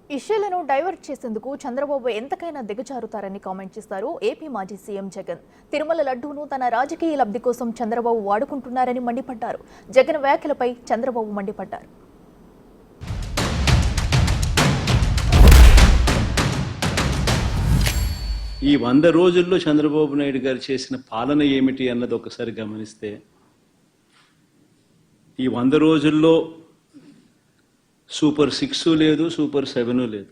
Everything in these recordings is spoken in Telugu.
ఇష్యూలను డైవర్ట్ చేసేందుకు చంద్రబాబు ఎంతకైనా దిగజారుతారని కామెంట్ చేశారు ఏపీ మాజీ సీఎం జగన్. తిరుమల లడ్డూను తన రాజకీయ లబ్ధి కోసం చంద్రబాబు వాడుకుంటున్నారని మండిపడ్డారు. జగన్ వ్యాఖ్యలపై చంద్రబాబు మండిపడ్డారు. ఈ 100 రోజుల్లో చంద్రబాబు నాయుడు గారు చేసిన పాలన ఏమిటి అన్నది ఒకసారి గమనిస్తే, ఈ 100 రోజుల్లో సూపర్ 6 లేదు, సూపర్ 7 లేదు.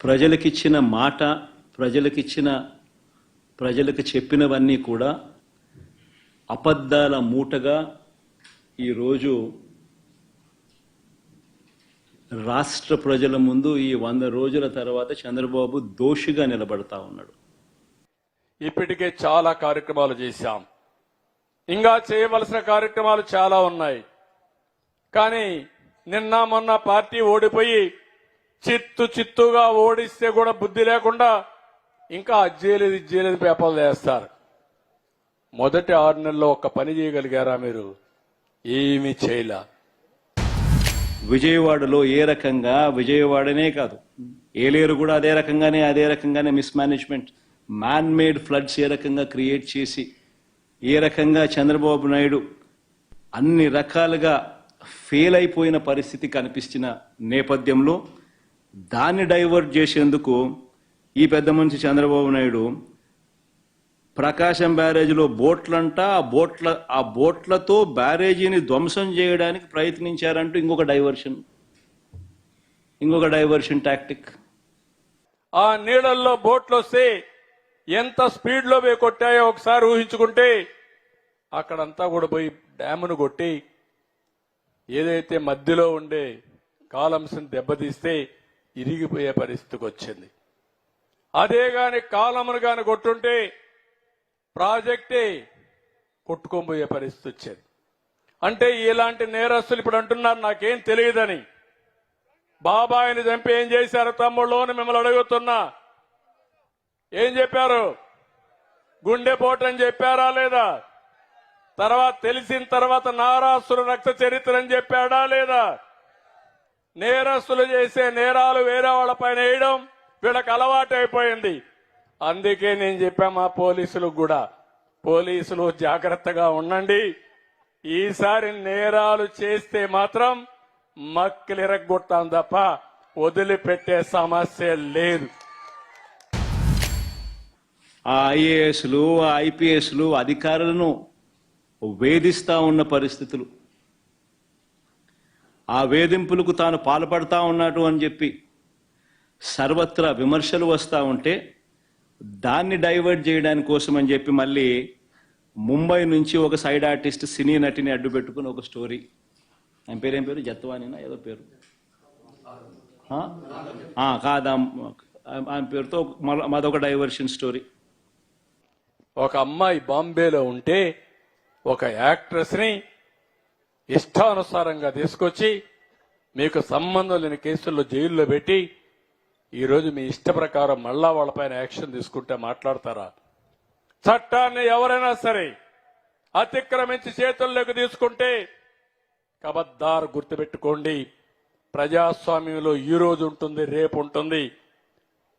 ప్రజలకిచ్చిన మాట, ప్రజలకు చెప్పినవన్నీ కూడా అబద్ధాల మూటగా ఈరోజు రాష్ట్ర ప్రజల ముందు ఈ 100 రోజుల తర్వాత చంద్రబాబు దోషిగా నిలబడతా ఉన్నాడు. ఇప్పటికే చాలా కార్యక్రమాలు చేశాం, ఇంకా చేయవలసిన కార్యక్రమాలు చాలా ఉన్నాయి. కానీ నిన్న మొన్న పార్టీ ఓడిపోయి చిత్తుగా ఓడిస్తే కూడా బుద్ధి లేకుండా ఇంకా అజ్జేలేదు పేపర్లు వేస్తారు. మొదటి 6 నెలల్లో ఒక్క పని చేయగలిగారా మీరు? ఏమీ చేయలే. విజయవాడలో ఏ రకంగా, విజయవాడనే కాదు ఏలేరు కూడా అదే రకంగానే మిస్మేనేజ్మెంట్, మ్యాన్ మేడ్ ఫ్లడ్స్ ఏ రకంగా క్రియేట్ చేసి, ఏ రకంగా చంద్రబాబు నాయుడు అన్ని రకాలుగా ఫెయిల్ అయిపోయిన పరిస్థితి కనిపించిన నేపథ్యంలో దాన్ని డైవర్ట్ చేసేందుకు ఈ పెద్ద మనిషి చంద్రబాబు నాయుడు ప్రకాశం బ్యారేజీలో బోట్లంట, ఆ బోట్లతో బ్యారేజీని ధ్వంసం చేయడానికి ప్రయత్నించారంటూ ఇంకొక డైవర్షన్ టాక్టిక్. ఆ నీళ్ళల్లో బోట్లు వస్తే ఎంత స్పీడ్ లో పోయి కొట్టాయో ఒకసారి ఊహించుకుంటే, అక్కడంతా కూడా పోయి డ్యామును కొట్టి ఏదైతే మధ్యలో ఉండే కాలమ్స్ దెబ్బతీస్తే ఇరిగిపోయే పరిస్థితికి వచ్చింది. అదే గాని కాలమును గాని కొట్టుంటే ప్రాజెక్టే కొట్టుకోబోయే పరిస్థితి వచ్చేది. అంటే ఇలాంటి నేరస్తులు ఇప్పుడు అంటున్నారు నాకేం తెలియదని. బాబాయిని చంపి ఏం చేశారు తమ్ముళ్ళు అని మిమ్మల్ని అడుగుతున్నా. ఏం చెప్పారు? గుండెపోటని చెప్పారా లేదా? తర్వాత తెలిసిన తర్వాత నారాసురు రక్త చరిత్ర అని చెప్పాడా లేదా? నేరస్తులు చేసే నేరాలు వేరే వాళ్ళ పైన వేయడం వీళ్ళకి అలవాటు అయిపోయింది. అందుకే నేను చెప్పా మా పోలీసులకు కూడా, పోలీసులు జాగ్రత్తగా ఉండండి. ఈసారి నేరాలు చేస్తే మాత్రం మక్కిలిరగొట్టాం తప్ప వదిలిపెట్టే సమస్య లేదు. ఆ ఐఏఎస్లు, ఐపీఎస్లు అధికారులను వేధిస్తా ఉన్న పరిస్థితులు, ఆ వేధింపులకు తాను పాల్పడతా ఉన్నాడు అని చెప్పి సర్వత్రా విమర్శలు వస్తూ ఉంటే దాన్ని డైవర్ట్ చేయడానికి కోసం అని చెప్పి మళ్ళీ ముంబై నుంచి ఒక సైడ్ ఆర్టిస్ట్, సినీ నటిని అడ్డు పెట్టుకుని ఒక స్టోరీ. ఆయన పేరు ఏం పేరు? జత్వానినా ఏదో పేరు కాదా? ఆయన పేరుతో మాదొక డైవర్షన్ స్టోరీ. ఒక అమ్మాయి బాంబేలో ఉంటే ఒక యాక్ట్రెస్ ని ఇష్టానుసారంగా తీసుకొచ్చి మీకు సంబంధం లేని కేసుల్లో జైల్లో పెట్టి ఈరోజు మీ ఇష్ట ప్రకారం మళ్ళా వాళ్ళపైన యాక్షన్ తీసుకుంటే మాట్లాడతారా? చట్టాన్ని ఎవరైనా సరే అతిక్రమించి చేతుల్లోకి తీసుకుంటే కబద్దారు గుర్తుపెట్టుకోండి, ప్రజాస్వామ్యంలో ఈ రోజు ఉంటుంది, రేపు ఉంటుంది.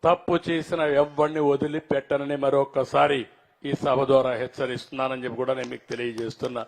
తప్పు చేసిన ఎవ్వడిని వదిలిపెట్టనని మరొకసారి ఈ సభ ద్వారా హెచ్చరిస్తున్నానని చెప్పి కూడా నేను మీకు తెలియజేస్తున్నా.